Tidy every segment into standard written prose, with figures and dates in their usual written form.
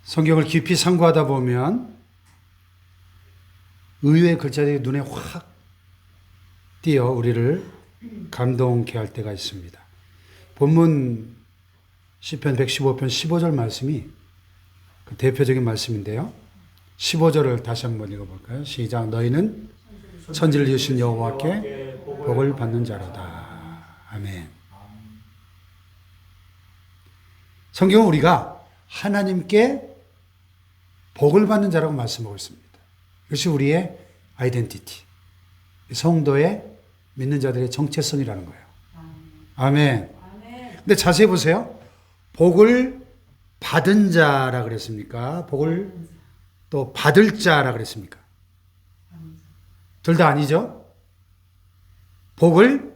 성경을 깊이 상고하다 보면 의외의 글자들이 눈에 확 띄어 우리를 감동케 할 때가 있습니다. 본문 시편 115편 15절 말씀이 그 대표적인 말씀인데요. 15절을 다시 한번 읽어볼까요? 시작. 너희는 천지를 지으신 여호와께 복을 받는 자로다. 아멘. 성경은 우리가 하나님께 복을 받는 자라고 말씀하고 있습니다. 이것이 우리의 아이덴티티, 성도의 믿는 자들의 정체성이라는 거예요. 아멘. 근데 자세히 보세요. 복을 받은 자라 그랬습니까? 복을 또 받을 자라 그랬습니까? 둘 다 아니죠? 복을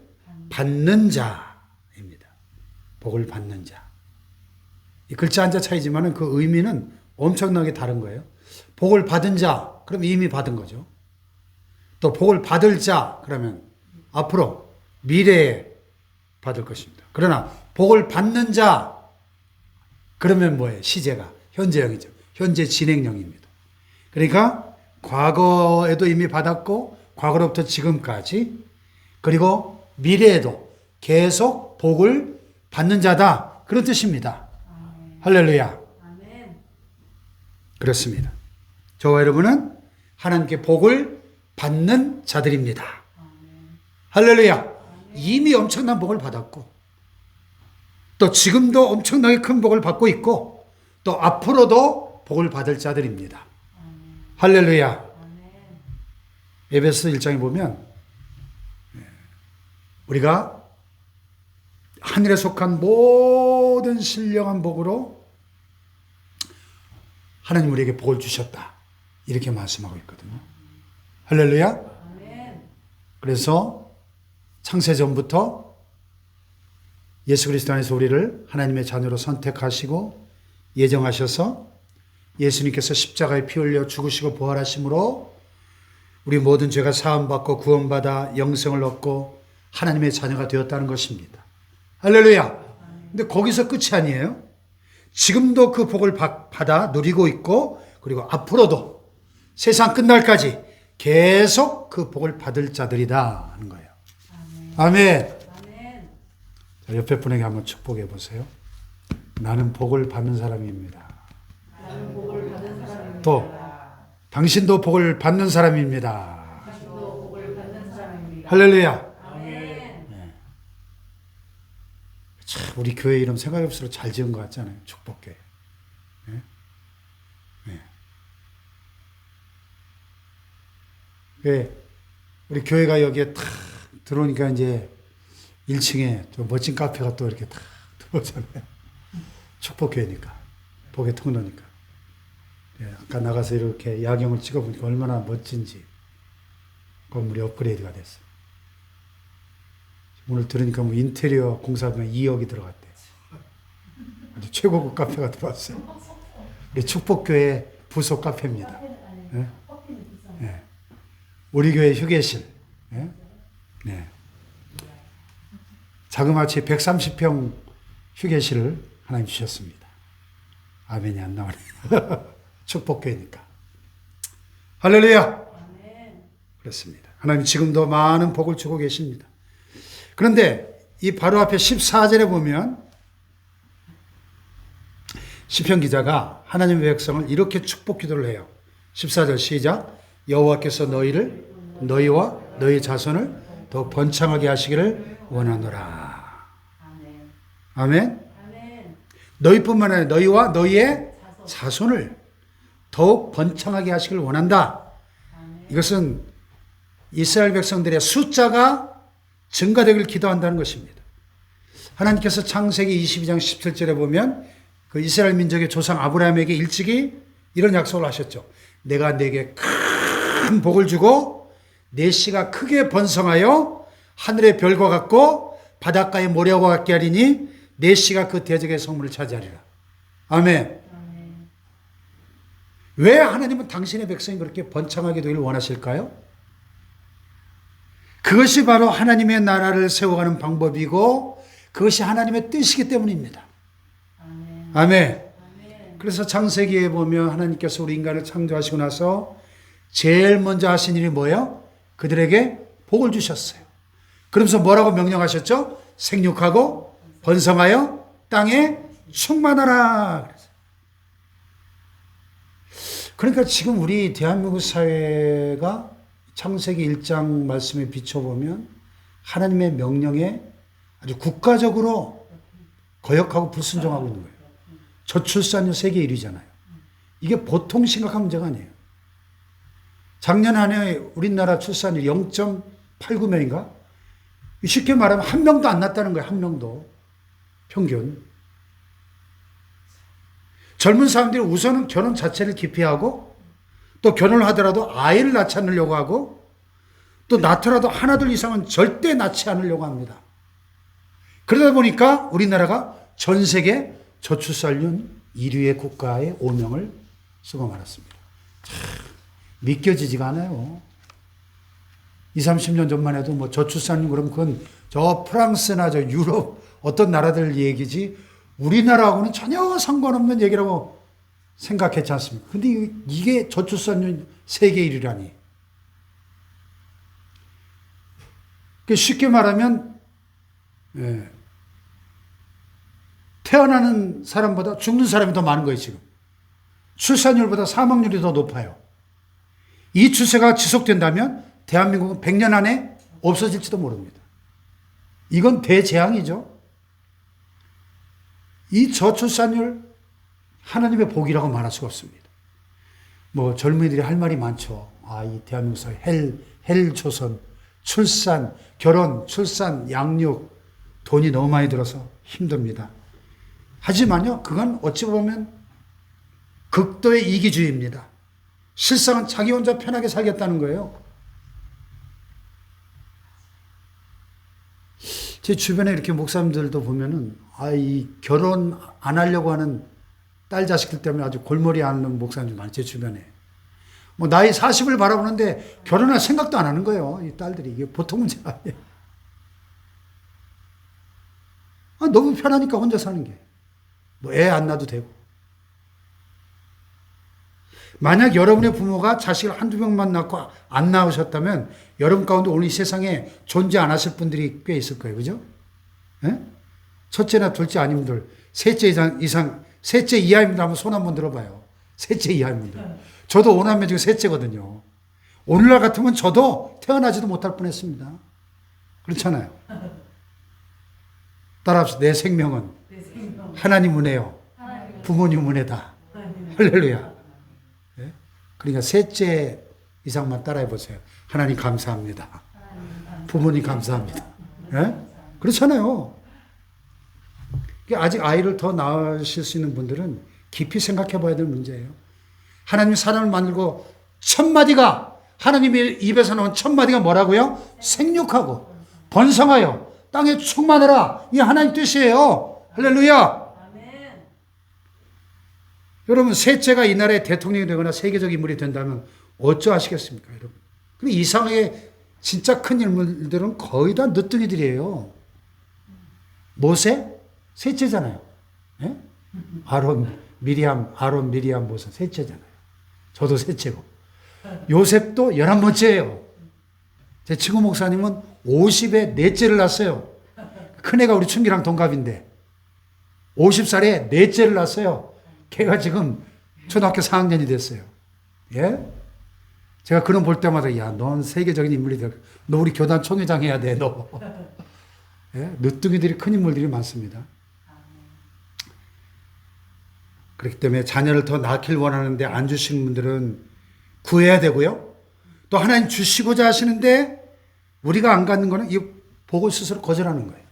받는 자입니다. 복을 받는 자. 이 글자 한자 차이지만 그 의미는 엄청나게 다른 거예요. 복을 받은 자, 그럼 이미 받은 거죠. 또 복을 받을 자, 그러면 앞으로 미래에 받을 것입니다. 그러나 복을 받는 자, 그러면 뭐예요? 시제가 현재형이죠. 현재 진행형입니다. 그러니까 과거에도 이미 받았고 과거로부터 지금까지 그리고 미래에도 계속 복을 받는 자다. 그런 뜻입니다. 할렐루야. 그렇습니다. 저와 여러분은 하나님께 복을 받는 자들입니다. 할렐루야. 이미 엄청난 복을 받았고 또 지금도 엄청나게 큰 복을 받고 있고 또 앞으로도 복을 받을 자들입니다. 할렐루야. 에베소 1장에 보면 우리가 하늘에 속한 모든 신령한 복으로 하나님 우리에게 복을 주셨다. 이렇게 말씀하고 있거든요. 할렐루야. 그래서 창세전부터 예수 그리스도 안에서 우리를 하나님의 자녀로 선택하시고 예정하셔서 예수님께서 십자가에 피 흘려 죽으시고 부활하심으로 우리 모든 죄가 사함받고 구원받아 영생을 얻고 하나님의 자녀가 되었다는 것입니다. 할렐루야. 근데 거기서 끝이 아니에요. 지금도 그 복을 받아 누리고 있고 그리고 앞으로도 세상 끝날까지 계속 그 복을 받을 자들이다 하는 거예요. 아멘. 아멘. 자, 옆에 분에게 한번 축복해 보세요. 나는 복을 받는 사람입니다. 나는 복을 받는 사람입니다. 또 당신도 복을 받는 사람입니다. 당신도 복을 받는 사람입니다. 할렐루야. 아멘. 네. 참 우리 교회 이름 생각해볼수록 잘 지은 것 같지 않아요? 축복교회. 네? 네. 왜 우리 교회가 여기에 탁 들어오니까 이제 1층에 좀 멋진 카페가 또 이렇게 탁 들어오잖아요. 축복교회니까. 복의 통로니까. 네, 아까 나가서 이렇게 야경을 찍어보니까 얼마나 멋진지 건물이 업그레이드가 됐어요. 오늘 들으니까 뭐 인테리어 공사비만 2억이 들어갔대. 아주 최고급 카페가 들어왔어요. 우리 축복교회 부속 카페입니다. 네? 네. 우리 교회 휴게실. 네? 네. 자그마치 130평 휴게실을 하나님 주셨습니다. 아멘이 안 나오네. 축복교회니까. 할렐루야. 그렇습니다. 하나님 지금도 많은 복을 주고 계십니다. 그런데 이 바로 앞에 14절에 보면 시편 기자가 하나님의 백성을 이렇게 축복 기도를 해요. 14절 시작. 여호와께서 너희와 너희 자손을 더 번창하게 하시기를 원하노라. 아멘. 너희뿐만 아니라 너희와 너희의 자손을 더욱 번창하게 하시기를 원한다. 이것은 이스라엘 백성들의 숫자가 증가되기를 기도한다는 것입니다. 하나님께서 창세기 22장 17절에 보면 그 이스라엘 민족의 조상 아브라함에게 일찍이 이런 약속을 하셨죠. 내가 내게 큰 복을 주고 내 씨가 크게 번성하여 하늘의 별과 같고 바닷가의 모래와 같게 하리니 내 씨가 그 대적의 성문을 차지하리라. 아멘. 왜 하나님은 당신의 백성이 그렇게 번창하게 되기를 원하실까요? 그것이 바로 하나님의 나라를 세워가는 방법이고 그것이 하나님의 뜻이기 때문입니다. 아멘. 그래서 창세기에 보면 하나님께서 우리 인간을 창조하시고 나서 제일 먼저 하신 일이 뭐예요? 그들에게 복을 주셨어요. 그러면서 뭐라고 명령하셨죠? 생육하고 번성하여 땅에 충만하라. 그러니까 지금 우리 대한민국 사회가 창세기 1장 말씀에 비춰보면 하나님의 명령에 아주 국가적으로 거역하고 불순종하고 있는 거예요. 저출산율 세계 1위잖아요. 이게 보통 심각한 문제가 아니에요. 작년 한 해 우리나라 출산율 0.89명인가? 쉽게 말하면 한 명도 안 낳았다는 거예요. 한 명도. 평균. 젊은 사람들이 우선은 결혼 자체를 기피하고 또 결혼을 하더라도 아이를 낳지 않으려고 하고 또 낳더라도 하나둘 이상은 절대 낳지 않으려고 합니다. 그러다 보니까 우리나라가 전 세계 저출산율 1위의 국가의 오명을 쓰고 말았습니다. 참 믿겨지지가 않아요. 20, 30년 전만 해도 뭐 저출산율 그러면 그건 저 프랑스나 저 유럽 어떤 나라들 얘기지 우리나라하고는 전혀 상관없는 얘기라고 생각했지 않습니까? 근데 이게 저출산율 세계 1위라니. 쉽게 말하면 태어나는 사람보다 죽는 사람이 더 많은 거예요, 지금. 출산율보다 사망률이 더 높아요. 이 추세가 지속된다면 대한민국은 100년 안에 없어질지도 모릅니다. 이건 대재앙이죠. 이 저출산율 하나님의 복이라고 말할 수가 없습니다. 뭐 젊은이들이 할 말이 많죠. 이 대한민국 사회 헬조선, 출산, 결혼, 출산, 양육 돈이 너무 많이 들어서 힘듭니다. 하지만요, 그건 어찌 보면 극도의 이기주의입니다. 실상은 자기 혼자 편하게 살겠다는 거예요. 제 주변에 이렇게 목사님들도 보면은, 이 결혼 안 하려고 하는 딸 자식들 때문에 아주 골머리 앓는 목사님들 많아요, 제 주변에. 뭐, 나이 40을 바라보는데 결혼할 생각도 안 하는 거예요, 이 딸들이. 이게 보통 문제가 아니에요. 너무 편하니까 혼자 사는 게. 뭐, 애 안 낳아도 되고. 만약 여러분의 부모가 자식을 한두 명만 낳고 안 낳으셨다면 여러분 가운데 오늘 이 세상에 존재 안 하실 분들이 꽤 있을 거예요. 그죠? 예? 첫째나 둘째 아닌 분들, 셋째 이상, 셋째 이하인 분들 한번 손 한번 들어봐요. 셋째 이하인 분들. 저도 5남매 중에 셋째거든요. 오늘날 같으면 저도 태어나지도 못할 뻔했습니다. 그렇잖아요. 따라합시다. 내 생명은 하나님 은혜요. 부모님 은혜다. 할렐루야. 그러니까 셋째 이상만 따라해 보세요. 하나님 감사합니다. 부모님 감사합니다. 예? 그렇잖아요. 아직 아이를 더 낳으실 수 있는 분들은 깊이 생각해 봐야 될 문제예요. 하나님이 사람을 만들고 첫 마디가 하나님의 입에서 나온 첫 마디가 뭐라고요? 생육하고 번성하여 땅에 충만하라. 이 하나님 뜻이에요. 할렐루야. 여러분, 셋째가 이 나라의 대통령이 되거나 세계적 인물이 된다면 어쩌하시겠습니까, 여러분? 근데 이상하게 진짜 큰 인물들은 거의 다 늦둥이들이에요. 모세? 셋째잖아요. 예? 아론, 미리암, 모세 셋째잖아요. 저도 셋째고. 요셉도 11번째예요. 제 친구 목사님은 50에 넷째를 낳았어요. 큰애가 우리 춘기랑 동갑인데 50살에 넷째를 낳았어요. 걔가 지금 초등학교 4학년이 됐어요. 예? 제가 그런 볼 때마다, 야, 넌 세계적인 인물이 될, 너 우리 교단 총회장 해야 돼, 너. 예? 늦둥이들이 큰 인물들이 많습니다. 그렇기 때문에 자녀를 더 낳길 원하는데 안 주시는 분들은 구해야 되고요. 또 하나님 주시고자 하시는데 우리가 안 갖는 거는 이 복을 스스로 거절하는 거예요.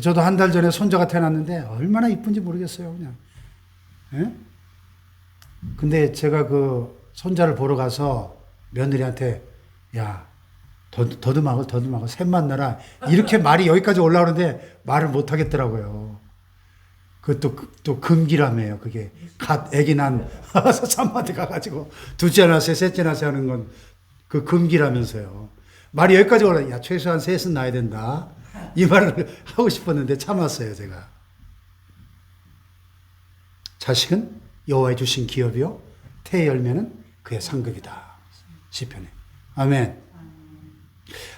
저도 한 달 전에 손자가 태어났는데 얼마나 이쁜지 모르겠어요, 그냥. 예? 근데 제가 그 손자를 보러 가서 며느리한테, 야, 더듬하고 셋만 낳아라. 이렇게 말이 여기까지 올라오는데 말을 못 하겠더라고요. 또 금기라며요, 그게. 갓 애기 난 산마한테 가가지고 둘째 낳았어요, 셋째 낳았어요 하는 건 그 금기라면서요. 말이 여기까지 올라, 야, 최소한 셋은 낳아야 된다. 이 말을 하고 싶었는데 참았어요, 제가. 자식은 여호와의 주신 기업이요 태의 열매는 그의 상급이다. 시편에. 아멘.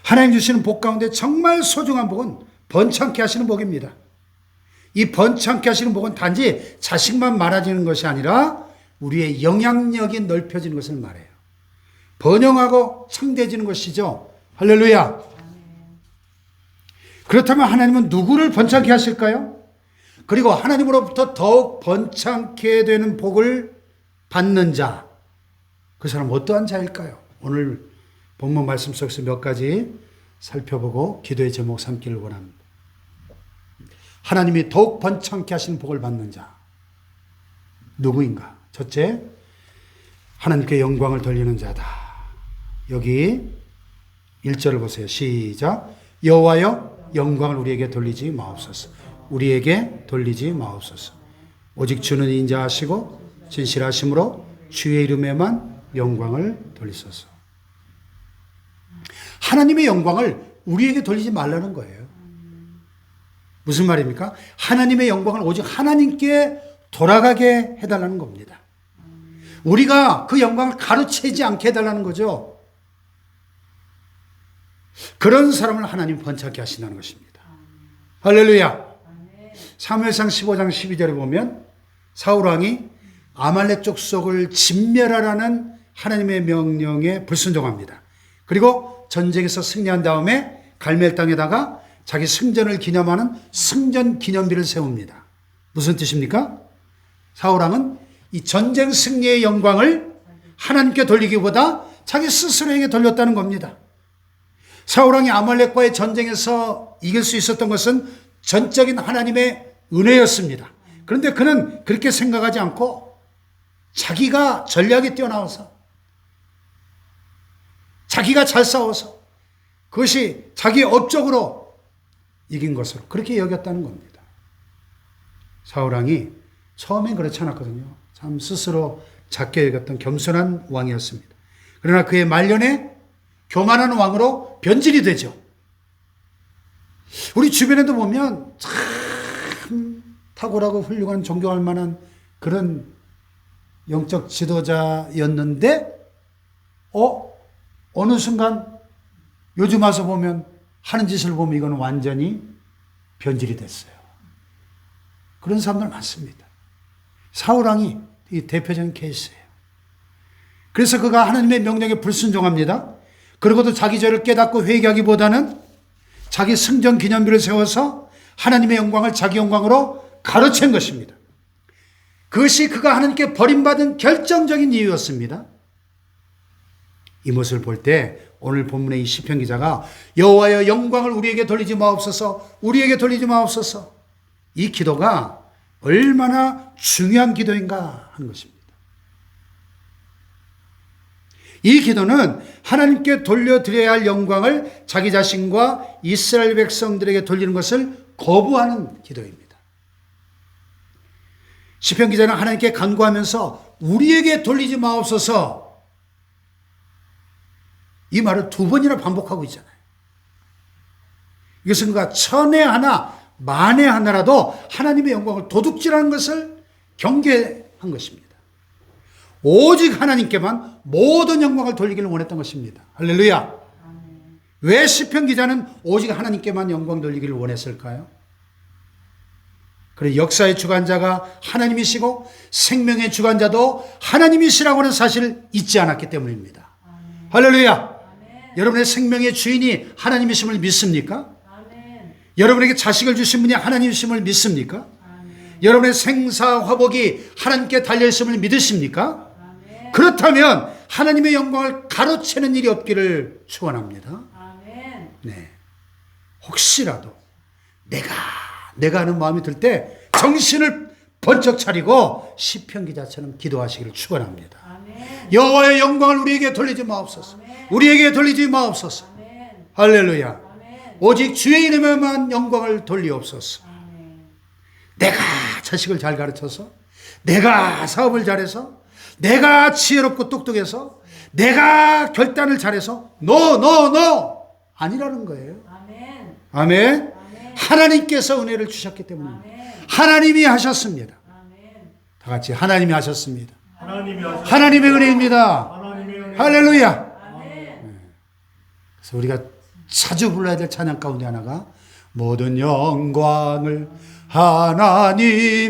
하나님 주시는 복 가운데 정말 소중한 복은 번창케 하시는 복입니다. 이 번창케 하시는 복은 단지 자식만 많아지는 것이 아니라 우리의 영향력이 넓혀지는 것을 말해요. 번영하고 창대해지는 것이죠. 할렐루야. 그렇다면 하나님은 누구를 번창케 하실까요? 그리고 하나님으로부터 더욱 번창케 되는 복을 받는 자, 그 사람 어떠한 자일까요? 오늘 본문 말씀 속에서 몇 가지 살펴보고 기도의 제목 삼기를 원합니다. 하나님이 더욱 번창케 하시는 복을 받는 자 누구인가? 첫째, 하나님께 영광을 돌리는 자다. 여기 1절을 보세요. 시작. 여호와여 영광을 우리에게 돌리지 마옵소서. 우리에게 돌리지 마옵소서. 오직 주는 인자하시고 진실하심으로 주의 이름에만 영광을 돌리소서. 하나님의 영광을 우리에게 돌리지 말라는 거예요. 무슨 말입니까? 하나님의 영광을 오직 하나님께 돌아가게 해달라는 겁니다. 우리가 그 영광을 가로채지 않게 해달라는 거죠. 그런 사람을 하나님 번창케 하신다는 것입니다. 할렐루야. 사무엘상 15장 12절에 보면 사울왕이 아말렉 족속을 진멸하라는 하나님의 명령에 불순종합니다. 그리고 전쟁에서 승리한 다음에 갈멜 땅에다가 자기 승전을 기념하는 승전 기념비를 세웁니다. 무슨 뜻입니까? 사울왕은 이 전쟁 승리의 영광을 하나님께 돌리기보다 자기 스스로에게 돌렸다는 겁니다. 사울왕이 아말렉과의 전쟁에서 이길 수 있었던 것은 전적인 하나님의 은혜였습니다. 그런데 그는 그렇게 생각하지 않고 자기가 전략이 뛰어나와서 자기가 잘 싸워서 그것이 자기의 업적으로 이긴 것으로 그렇게 여겼다는 겁니다. 사울왕이 처음엔 그렇지 않았거든요. 참 스스로 작게 여겼던 겸손한 왕이었습니다. 그러나 그의 말년에 교만한 왕으로 변질이 되죠. 우리 주변에도 보면 참 탁월하고 훌륭한 존경할 만한 그런 영적 지도자였는데 어느 순간 요즘 와서 보면 하는 짓을 보면 이건 완전히 변질이 됐어요. 그런 사람들 많습니다. 사울왕이 이 대표적인 케이스예요. 그래서 그가 하나님의 명령에 불순종합니다. 그러고도 자기 죄를 깨닫고 회개하기보다는 자기 승전 기념비를 세워서 하나님의 영광을 자기 영광으로 가로챈 것입니다. 그것이 그가 하나님께 버림받은 결정적인 이유였습니다. 이 모습을 볼 때 오늘 본문의 이 시편 기자가 여호와여 영광을 우리에게 돌리지 마옵소서, 우리에게 돌리지 마옵소서, 이 기도가 얼마나 중요한 기도인가 하는 것입니다. 이 기도는 하나님께 돌려드려야 할 영광을 자기 자신과 이스라엘 백성들에게 돌리는 것을 거부하는 기도입니다. 시편 기자는 하나님께 간구하면서 우리에게 돌리지 마옵소서, 이 말을 2번이나 반복하고 있잖아요. 이것은 그가 천에 하나 만에 하나라도 하나님의 영광을 도둑질하는 것을 경계한 것입니다. 오직 하나님께만 모든 영광을 돌리기를 원했던 것입니다. 할렐루야. 왜 시편 기자는 오직 하나님께만 영광 돌리기를 원했을까요? 그래, 역사의 주관자가 하나님이시고 생명의 주관자도 하나님이시라고 하는 사실을 잊지 않았기 때문입니다. 할렐루야. 여러분의 생명의 주인이 하나님이심을 믿습니까? 여러분에게 자식을 주신 분이 하나님이심을 믿습니까? 여러분의 생사 화복이 하나님께 달려있음을 믿으십니까? 그렇다면 하나님의 영광을 가로채는 일이 없기를 축원합니다. 네. 혹시라도 내가 하는 마음이 들 때 정신을 번쩍 차리고 시편 기자처럼 기도하시기를 축원합니다. 여호와의 영광을 우리에게 돌리지 마옵소서. 우리에게 돌리지 마옵소서. 할렐루야. 오직 주의 이름에만 영광을 돌리옵소서. 내가 자식을 잘 가르쳐서, 내가 사업을 잘해서, 내가 지혜롭고 똑똑해서, 내가 결단을 잘해서 노 아니라는 거예요. 아멘. 하나님께서 은혜를 주셨기 때문입니다. 하나님이 하셨습니다. 다 같이 하나님이 하셨습니다. 하나님이 하셨 하나님의 은혜입니다. 하나님의 은혜. 할렐루야. 아멘. 그래서 우리가 자주 불러야 될 찬양 가운데 하나가 모든 영광을 하나님께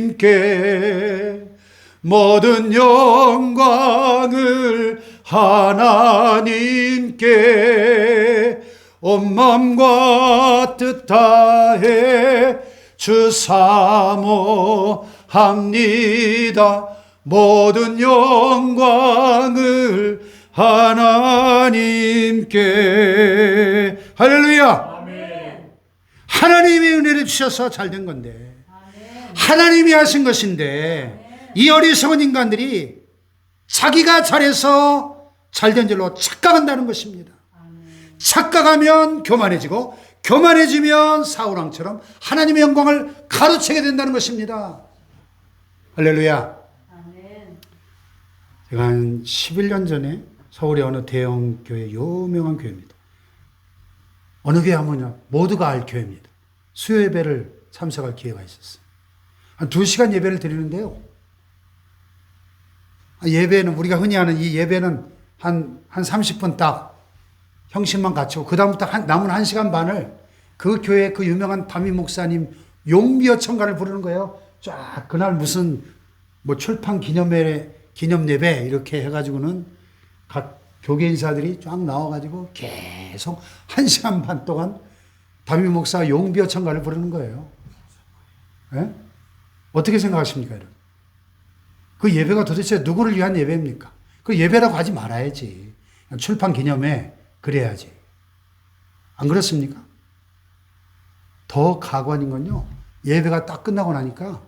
모든 영광을 하나님께 온 마음과 뜻 다해 주 사모합니다. 모든 영광을 하나님께. 할렐루야. 아멘. 하나님이 은혜를 주셔서 잘 된 건데 아멘. 하나님이 하신 것인데 이 어리석은 인간들이 자기가 잘해서 잘된 줄로 착각한다는 것입니다. 착각하면 교만해지고 교만해지면 사울왕처럼 하나님의 영광을 가로채게 된다는 것입니다. 할렐루야. 아멘. 제가 한 11년 전에 서울의 어느 대형 교회, 유명한 교회입니다. 어느 교회 하면요, 모두가 알 교회입니다. 수요 예배를 참석할 기회가 있었어요. 한 2시간 예배를 드리는데요. 예배는, 우리가 흔히 하는 이 예배는 한 30분 딱 형식만 갖추고, 그다음부터 남은 1시간 반을 그 교회 그 유명한 담임 목사님 용비어 청가를 부르는 거예요. 쫙, 그날 무슨 뭐 출판 기념 예배 이렇게 해가지고는 각 교계 인사들이 쫙 나와가지고 계속 1시간 반 동안 담임 목사 용비어 청가를 부르는 거예요. 예? 어떻게 생각하십니까, 여러분? 그 예배가 도대체 누구를 위한 예배입니까? 그 예배라고 하지 말아야지. 출판 기념회 그래야지. 안 그렇습니까? 더 가관인 건요, 예배가 딱 끝나고 나니까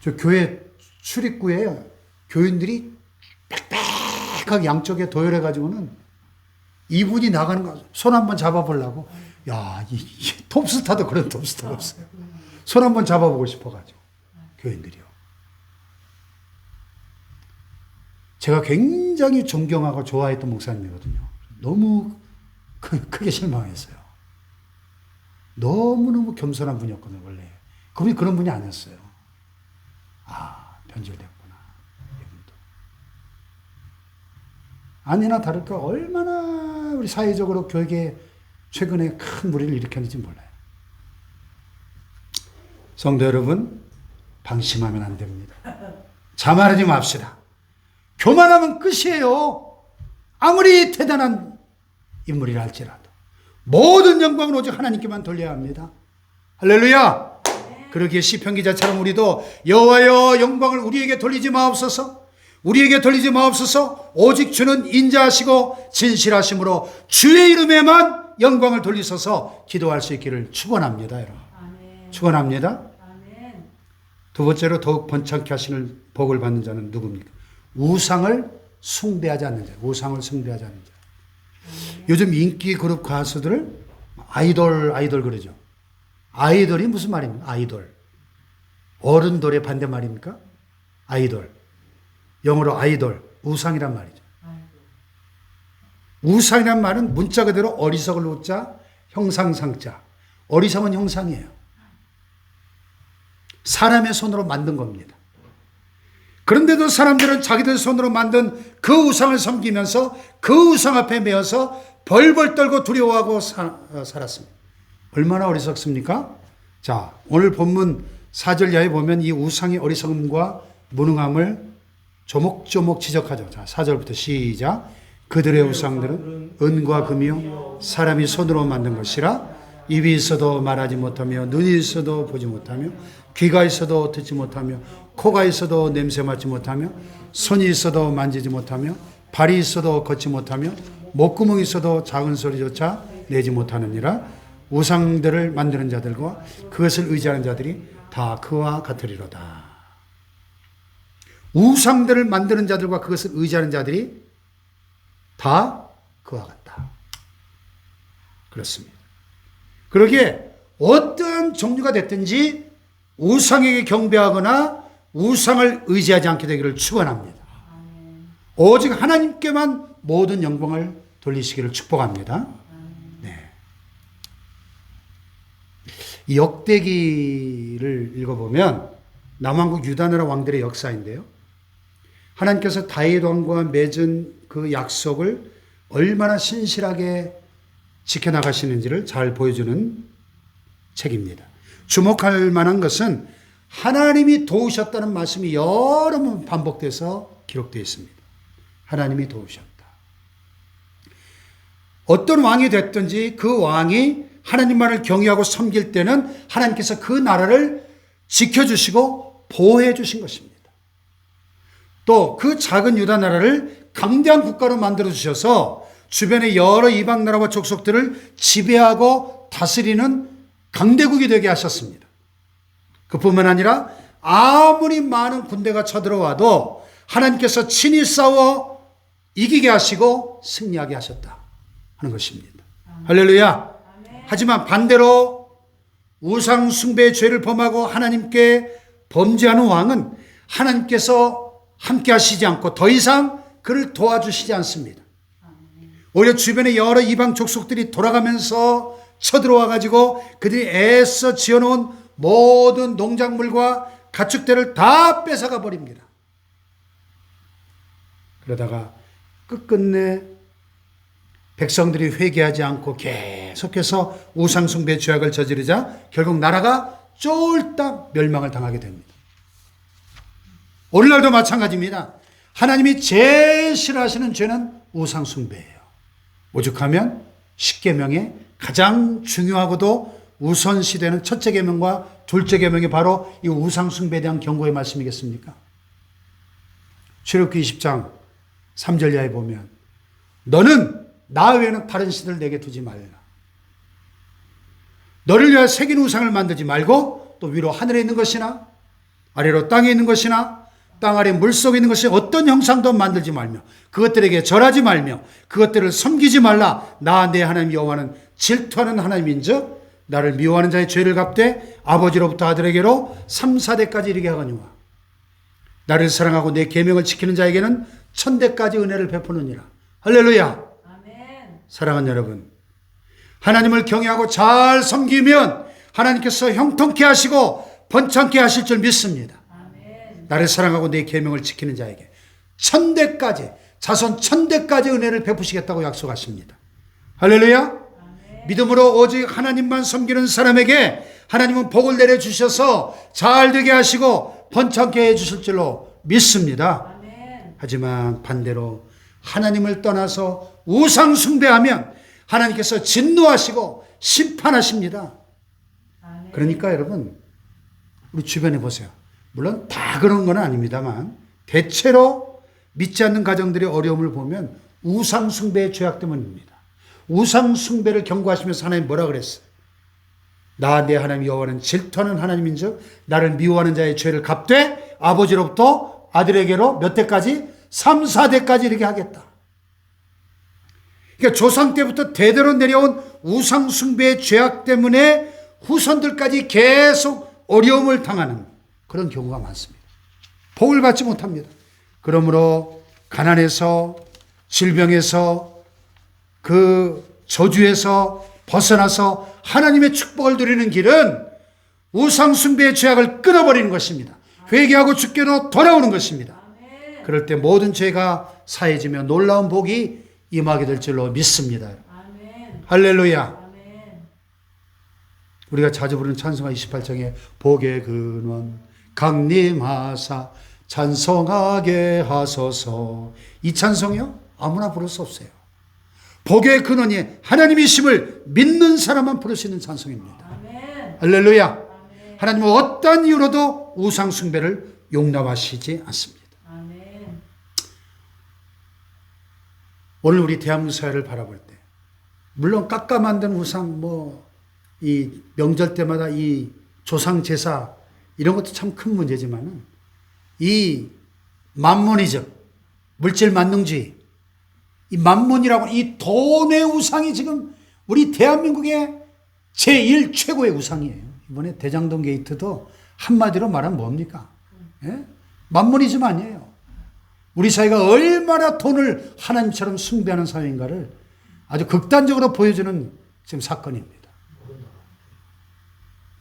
저 교회 출입구에 교인들이 빽빽하게 양쪽에 도열해가지고는 이분이 나가는 거 손 한번 잡아보려고. 야, 이 톱스타도 그런 톱스타가 없어요. 손 한번 잡아보고 싶어가지고 교인들이요. 제가 굉장히 존경하고 좋아했던 목사님이거든요. 너무 크게 실망했어요. 너무너무 겸손한 분이었거든요, 원래. 그분이 그런 분이 아니었어요. 아, 변질됐구나, 이분도. 아니나 다를까 얼마나 우리 사회적으로 교회에 최근에 큰 무리를 일으켰는지 몰라요. 성도 여러분, 방심하면 안 됩니다. 자만하지 맙시다. 교만하면 끝이에요. 아무리 대단한 인물이라 할지라도 모든 영광은 오직 하나님께만 돌려야 합니다. 할렐루야. 그러기에 시편 기자처럼 우리도 여호와여 영광을 우리에게 돌리지 마옵소서. 우리에게 돌리지 마옵소서. 오직 주는 인자하시고 진실하심으로 주의 이름에만 영광을 돌리소서 기도할 수 있기를 축원합니다, 여러분. 아멘. 축원합니다. 아멘. 두 번째로 더욱 번창케 하시는 복을 받는 자는 누굽니까? 우상을 숭배하지 않는 자. 우상을 숭배하지 않는 자. 요즘 인기 그룹 가수들을 아이돌 그러죠. 아이돌이 무슨 말입니까? 아이돌. 어른돌의 반대말입니까? 아이돌. 영어로 아이돌. 우상이란 말이죠. 우상이란 말은 문자 그대로 어리석을 우자, 형상상자. 어리석은 형상이에요. 사람의 손으로 만든 겁니다. 그런데도 사람들은 자기들 손으로 만든 그 우상을 섬기면서 그 우상 앞에 매어서 벌벌 떨고 두려워하고 살았습니다. 얼마나 어리석습니까? 자, 오늘 본문 4절 이하에 보면 이 우상의 어리석음과 무능함을 조목조목 지적하죠. 자, 4절부터 시작. 그들의 우상들은 은과 금이요 사람이 손으로 만든 것이라 입이 있어도 말하지 못하며 눈이 있어도 보지 못하며 귀가 있어도 듣지 못하며 코가 있어도 냄새 맡지 못하며 손이 있어도 만지지 못하며 발이 있어도 걷지 못하며 목구멍이 있어도 작은 소리조차 내지 못하느니라. 우상들을 만드는 자들과 그것을 의지하는 자들이 다 그와 같으리로다. 우상들을 만드는 자들과 그것을 의지하는 자들이 다 그와 같다. 그렇습니다. 그러기에 어떤 종류가 됐든지 우상에게 경배하거나 우상을 의지하지 않게 되기를 축원합니다. 오직 하나님께만 모든 영광을 돌리시기를 축복합니다. 네. 이 역대기를 읽어보면 남왕국 유다나라 왕들의 역사인데요. 하나님께서 다윗 왕과 맺은 그 약속을 얼마나 신실하게 지켜나가시는지를 잘 보여주는 책입니다. 주목할 만한 것은 하나님이 도우셨다는 말씀이 여러 번 반복돼서 기록되어 있습니다. 하나님이 도우셨다. 어떤 왕이 됐든지 그 왕이 하나님만을 경외하고 섬길 때는 하나님께서 그 나라를 지켜주시고 보호해 주신 것입니다. 또 그 작은 유다 나라를 강대한 국가로 만들어 주셔서 주변의 여러 이방 나라와 족속들을 지배하고 다스리는 강대국이 되게 하셨습니다. 그뿐만 아니라 아무리 많은 군대가 쳐들어와도 하나님께서 친히 싸워 이기게 하시고 승리하게 하셨다 하는 것입니다. 할렐루야. 하지만 반대로 우상 숭배의 죄를 범하고 하나님께 범죄하는 왕은 하나님께서 함께 하시지 않고 더 이상 그를 도와주시지 않습니다. 오히려 주변의 여러 이방 족속들이 돌아가면서 쳐들어와 가지고 그들이 애써 지어놓은 모든 농작물과 가축들을 다 뺏어가 버립니다. 그러다가 끝끝내 백성들이 회개하지 않고 계속해서 우상숭배 죄악을 저지르자 결국 나라가 쫄딱 멸망을 당하게 됩니다. 오늘날도 마찬가지입니다. 하나님이 제일 싫어하시는 죄는 우상숭배예요. 오죽하면 십계명에 가장 중요하고도 우선시되는 첫째 계명과 둘째 계명이 바로 이 우상숭배에 대한 경고의 말씀이겠습니까? 출애굽기 20장 3절 이하에 보면 너는 나 외에는 다른 신을 내게 두지 말라. 너를 위하여 새긴 우상을 만들지 말고 또 위로 하늘에 있는 것이나 아래로 땅에 있는 것이나 땅 아래 물속에 있는 것이 어떤 형상도 만들지 말며 그것들에게 절하지 말며 그것들을 섬기지 말라. 나 내 하나님 여호와는 질투하는 하나님인즉 나를 미워하는 자의 죄를 갚되 아버지로부터 아들에게로 3, 4대까지 이르게 하거니와 나를 사랑하고 내 계명을 지키는 자에게는 1000대까지 은혜를 베푸느니라. 할렐루야. 아멘. 사랑하는 여러분, 하나님을 경외하고 잘 섬기면 하나님께서 형통케 하시고 번창케 하실 줄 믿습니다. 나를 사랑하고 내 계명을 지키는 자에게 1000대까지 자손 1000대까지 은혜를 베푸시겠다고 약속하십니다. 할렐루야. 아멘. 믿음으로 오직 하나님만 섬기는 사람에게 하나님은 복을 내려주셔서 잘 되게 하시고 번창케 해주실 줄로 믿습니다. 아멘. 하지만 반대로 하나님을 떠나서 우상 숭배하면 하나님께서 진노하시고 심판하십니다. 아멘. 그러니까 여러분 우리 주변에 보세요. 물론 다 그런 건 아닙니다만 대체로 믿지 않는 가정들의 어려움을 보면 우상 숭배의 죄악 때문입니다. 우상 숭배를 경고하시면서 하나님 뭐라 그랬어요? 나 내 하나님 여호와는 질투하는 하나님인즉 나를 미워하는 자의 죄를 갚되 아버지로부터 아들에게로 몇 대까지? 3, 4대까지 이렇게 하겠다. 그러니까 조상 때부터 대대로 내려온 우상 숭배의 죄악 때문에 후손들까지 계속 어려움을 당하는 그런 경우가 많습니다. 복을 받지 못합니다. 그러므로 가난에서 질병에서 그 저주에서 벗어나서 하나님의 축복을 누리는 길은 우상 숭배의 죄악을 끊어버리는 것입니다. 회개하고 주께로 돌아오는 것입니다. 그럴 때 모든 죄가 사해지며 놀라운 복이 임하게 될 줄로 믿습니다. 아멘. 할렐루야. 아멘. 우리가 자주 부르는 찬송가 28장에 복의 근원 강림하사 찬송하게 하소서. 이 찬송이요? 아무나 부를 수 없어요. 복의 근원이 하나님이심을 믿는 사람만 부를 수 있는 찬송입니다. 아멘. 할렐루야. 아멘. 하나님은 어떠한 이유로도 우상 숭배를 용납하시지 않습니다. 아멘. 오늘 우리 대한민국 사회를 바라볼 때 물론 깎아 만든 우상 이 명절 때마다 이 조상 제사 이런 것도 참 큰 문제지만은 이 만몬이즘, 물질 만능주의, 이 만몬이라고 이 돈의 우상이 지금 우리 대한민국의 제1 최고의 우상이에요. 이번에 대장동 게이트도 한마디로 말하면 뭡니까? 예? 만몬이즘 아니에요. 우리 사회가 얼마나 돈을 하나님처럼 숭배하는 사회인가를 아주 극단적으로 보여주는 지금 사건입니다.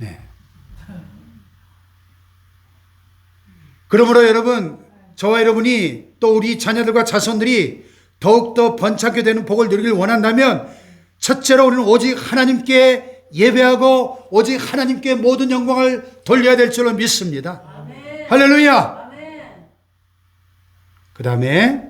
네. 그러므로 여러분, 저와 여러분이 또 우리 자녀들과 자손들이 더욱더 번창하게 되는 복을 누리길 원한다면 첫째로 우리는 오직 하나님께 예배하고 오직 하나님께 모든 영광을 돌려야 될 줄로 믿습니다. 아멘. 할렐루야. 아멘. 그 다음에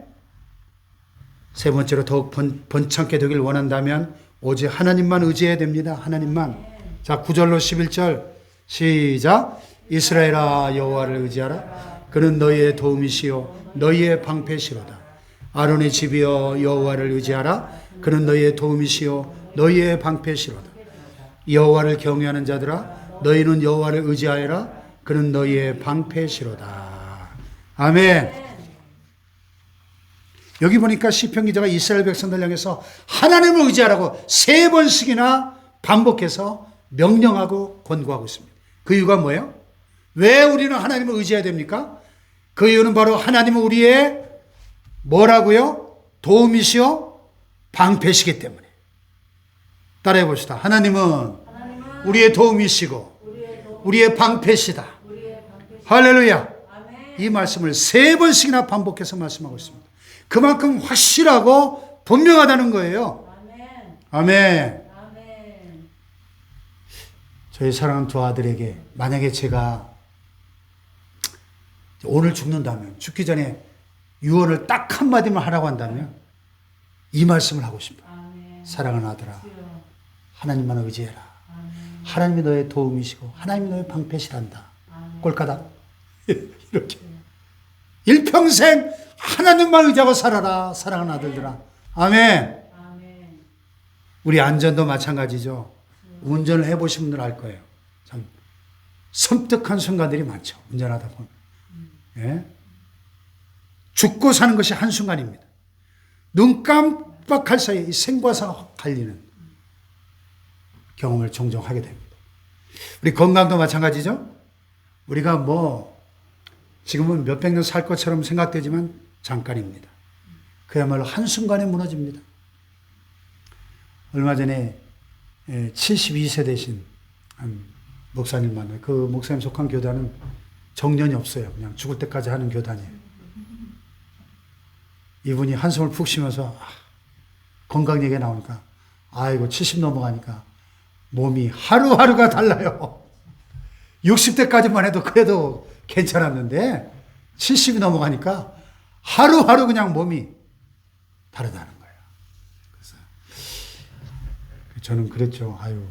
세 번째로 더욱 번창게 되길 원한다면 오직 하나님만 의지해야 됩니다. 하나님만. 자, 9절로 11절 시작. 이스라엘아 여호와를 의지하라. 그는 너희의 도움이시요 너희의 방패시로다. 아론의 집이여 여호와를 의지하라. 그는 너희의 도움이시요 너희의 방패시로다. 여호와를 경외하는 자들아 너희는 여호와를 의지하여라. 그는 너희의 방패시로다. 아멘. 여기 보니까 시편 기자가 이스라엘 백성들 향해서 하나님을 의지하라고 3번씩이나 반복해서 명령하고 권고하고 있습니다. 그 이유가 뭐예요? 왜 우리는 하나님을 의지해야 됩니까? 그 이유는 바로 하나님은 우리의 뭐라고요? 도움이시요 방패시기 때문에. 따라해 봅시다. 하나님은 우리의 도움이시고 우리의 방패시다. 할렐루야. 이 말씀을 3번씩이나 반복해서 말씀하고 있습니다. 그만큼 확실하고 분명하다는 거예요. 아멘. 저희 사랑하는 두 아들에게 만약에 제가 오늘 죽는다면, 죽기 전에 유언을 딱 한마디만 하라고 한다면 이 말씀을 하고 싶어요. 사랑하는 아들아, 하나님만 의지해라. 하나님이 너의 도움이시고 하나님이 너의 방패시란다. 꼴까닥 이렇게 일평생 하나님만 의지하고 살아라. 사랑하는 아들들아. 아멘. 우리 안전도 마찬가지죠. 운전을 해보신 분들 알 거예요. 참 섬뜩한 순간들이 많죠. 운전하다 보면. 예? 죽고 사는 것이 한순간입니다. 눈 깜빡할 사이에 생과 사가 갈리는 경험을 종종 하게 됩니다. 우리 건강도 마찬가지죠. 우리가 뭐 지금은 몇백 년 살 것처럼 생각되지만 잠깐입니다. 그야말로 한순간에 무너집니다. 얼마 전에 72세 되신 한 목사님 만나요. 그 목사님 속한 교단은 정년이 없어요. 그냥 죽을 때까지 하는 교단이에요. 이분이 한숨을 푹 쉬면서 건강 얘기가 나오니까 아이고 70 넘어가니까 몸이 하루하루가 달라요. 60대까지만 해도 그래도 괜찮았는데 70이 넘어가니까 하루하루 그냥 몸이 다르다는 거예요. 그래서 저는 그랬죠. 아유,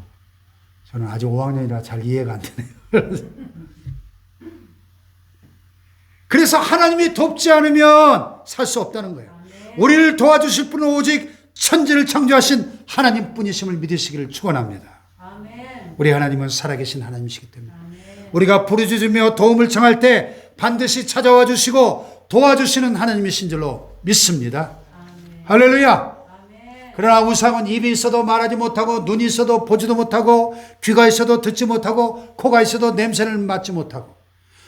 저는 아직 5학년이라 잘 이해가 안 되네요. 그래서 하나님이 돕지 않으면 살 수 없다는 거예요. 우리를 도와주실 분은 오직 천지를 창조하신 하나님뿐이심을 믿으시기를 축원합니다. 우리 하나님은 살아계신 하나님이시기 때문에 우리가 부르짖으며 도움을 청할 때 반드시 찾아와 주시고 도와주시는 하나님이신 줄로 믿습니다. 할렐루야. 그러나 우상은 입이 있어도 말하지 못하고 눈이 있어도 보지도 못하고 귀가 있어도 듣지 못하고 코가 있어도 냄새를 맡지 못하고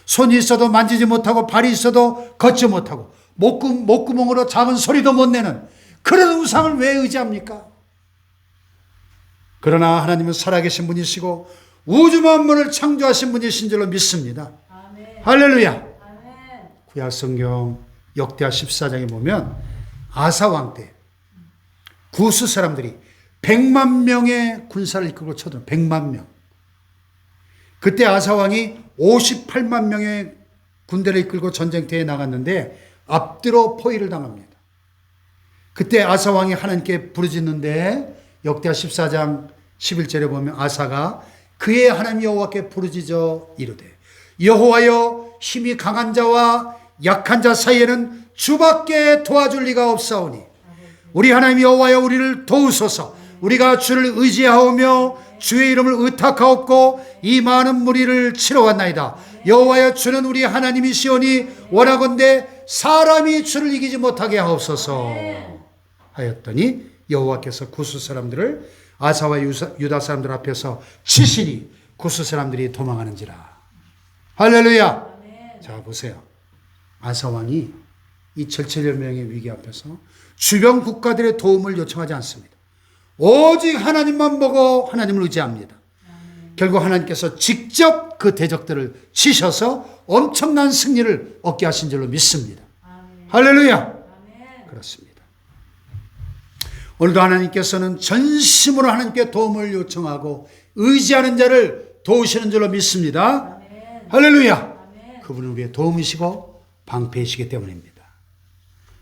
손이 있어도 만지지 못하고 발이 있어도 걷지 못하고 목구멍으로 작은 소리도 못 내는 그런 우상을 왜 의지합니까? 그러나 하나님은 살아계신 분이시고 우주 만물을 창조하신 분이신 줄로 믿습니다. 할렐루야. 구약 성경 역대하 14장에 보면 아사 왕 때 구스 사람들이 100만 명의 군사를 이끌고 쳐들어 100만 명. 그때 아사 왕이 58만 명의 군대를 이끌고 전쟁터에 나갔는데 앞뒤로 포위를 당합니다. 그때 아사 왕이 하나님께 부르짖는데 역대하 14장 11절에 보면 아사가 그의 하나님 여호와께 부르짖어 이르되 여호와여 힘이 강한 자와 약한 자 사이에는 주밖에 도와줄 리가 없사오니 우리 하나님 여호와여 우리를 도우소서. 우리가 주를 의지하오며 주의 이름을 의탁하옵고 이 많은 무리를 치러 왔나이다. 여호와여 주는 우리 하나님이시오니 원하건대 사람이 주를 이기지 못하게 하옵소서 하였더니 여호와께서 구스 사람들을 아사와 유다 사람들 앞에서 치시니 구스 사람들이 도망하는지라. 할렐루야. 자 보세요. 아사 왕이 이 절체절 명의 위기 앞에서 주변 국가들의 도움을 요청하지 않습니다. 오직 하나님만 보고 하나님을 의지합니다. 결국 하나님께서 직접 그 대적들을 치셔서 엄청난 승리를 얻게 하신 줄로 믿습니다. 아멘. 할렐루야. 아멘. 그렇습니다. 오늘도 하나님께서는 전심으로 하나님께 도움을 요청하고 의지하는 자를 도우시는 줄로 믿습니다. 아멘. 할렐루야. 아멘. 그분은 우리의 도움이시고 방패이시기 때문입니다.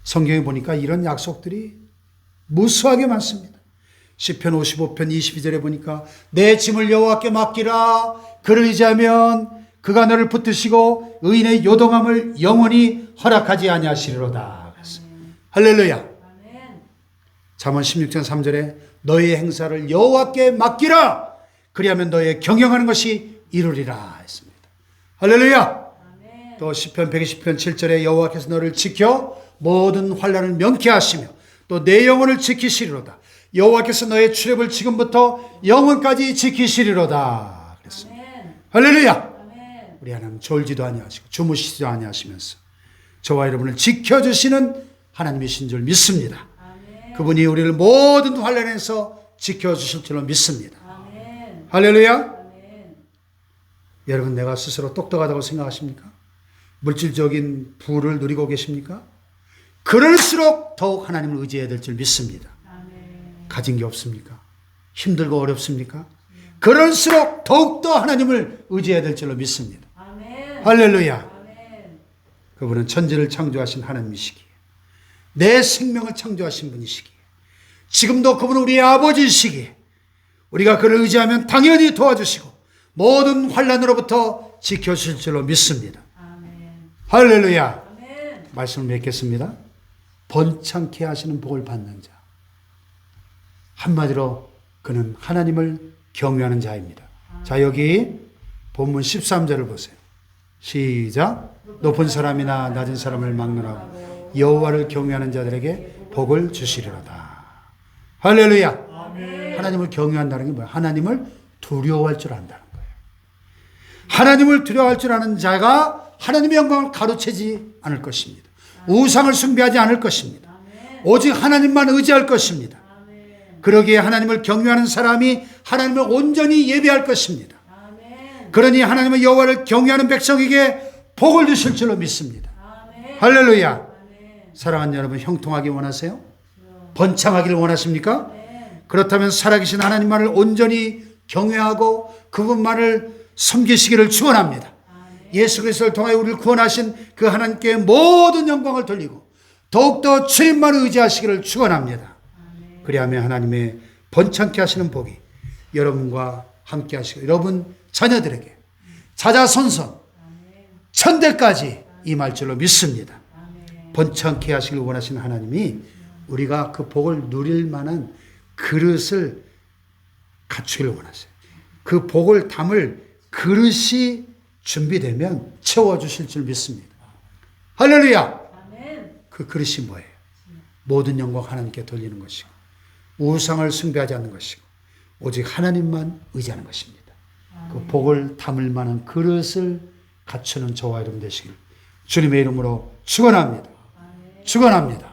성경에 보니까 이런 약속들이 무수하게 많습니다. 시편 55편 22절에 보니까 내 짐을 여호와께 맡기라. 그를 의지하면 그가 너를 붙드시고 의인의 요동함을 영원히 허락하지 아니하시리로다. 할렐루야. 아멘. 잠언 16장 3절에 너의 행사를 여호와께 맡기라. 그리하면 너의 경영하는 것이 이루리라 했습니다. 할렐루야. 아멘. 또 시편 120편 7절에 여호와께서 너를 지켜 모든 환난을 명케 하시며 또 내 영혼을 지키시리로다. 여호와께서 너의 출애굽을 지금부터 영원까지 지키시리로다 그랬습니다. 아멘. 할렐루야. 아멘. 우리 하나님 졸지도 아니하시고 주무시지도 아니하시면서 저와 여러분을 지켜주시는 하나님이신 줄 믿습니다. 아멘. 그분이 우리를 모든 환난에서 지켜주실 줄로 믿습니다. 아멘. 할렐루야. 아멘. 여러분, 내가 스스로 똑똑하다고 생각하십니까? 물질적인 부를 누리고 계십니까? 그럴수록 더욱 하나님을 의지해야 될 줄 믿습니다. 아멘. 가진 게 없습니까? 힘들고 어렵습니까? 그럴수록 더욱더 하나님을 의지해야 될 줄로 믿습니다. 아멘. 할렐루야. 아멘. 그분은 천지를 창조하신 하나님이시기에 내 생명을 창조하신 분이시기에 지금도 그분은 우리의 아버지이시기에 우리가 그를 의지하면 당연히 도와주시고 모든 환난으로부터 지켜주실 줄로 믿습니다. 아멘. 할렐루야. 아멘. 말씀을 맺겠습니다. 번창케 하시는 복을 받는 자. 한마디로 그는 하나님을 경외하는 자입니다. 자, 여기 본문 13절을 보세요. 시작. 높은 사람이나 낮은 사람을 막론하고 여호와를 경외하는 자들에게 복을 주시리로다. 할렐루야. 아멘. 하나님을 경외한다는 게 뭐야? 하나님을 두려워할 줄 안다는 거예요. 하나님을 두려워할 줄 아는 자가 하나님의 영광을 가로채지 않을 것입니다. 우상을 숭배하지 않을 것입니다. 오직 하나님만 의지할 것입니다. 아멘. 그러기에 하나님을 경외하는 사람이 하나님을 온전히 예배할 것입니다. 아멘. 그러니 하나님의 여호와를 경외하는 백성에게 복을 주실 줄로 믿습니다. 아멘. 할렐루야. 아멘. 사랑하는 여러분, 형통하기 원하세요? 번창하기를 원하십니까? 아멘. 그렇다면 살아계신 하나님만을 온전히 경외하고 그분만을 섬기시기를 축원합니다. 예수 그리스도를 통하여 우리를 구원하신 그 하나님께 모든 영광을 돌리고 더욱더 주님만을 의지하시기를 축원합니다. 그리하면 하나님의 번창케 하시는 복이 여러분과 함께 하시고 여러분 자녀들에게 자자손손 천대까지 임할 줄로 믿습니다. 번창케 하시길 원하시는 하나님이 우리가 그 복을 누릴 만한 그릇을 갖추기를 원하세요. 그 복을 담을 그릇이 준비되면 채워주실 줄 믿습니다. 할렐루야. 아멘. 그 그릇이 뭐예요? 모든 영광 하나님께 돌리는 것이고 우상을 숭배하지 않는 것이고 오직 하나님만 의지하는 것입니다. 그 복을 담을 만한 그릇을 갖추는 저와 여러분 되시길 주님의 이름으로 축원합니다. 축원합니다.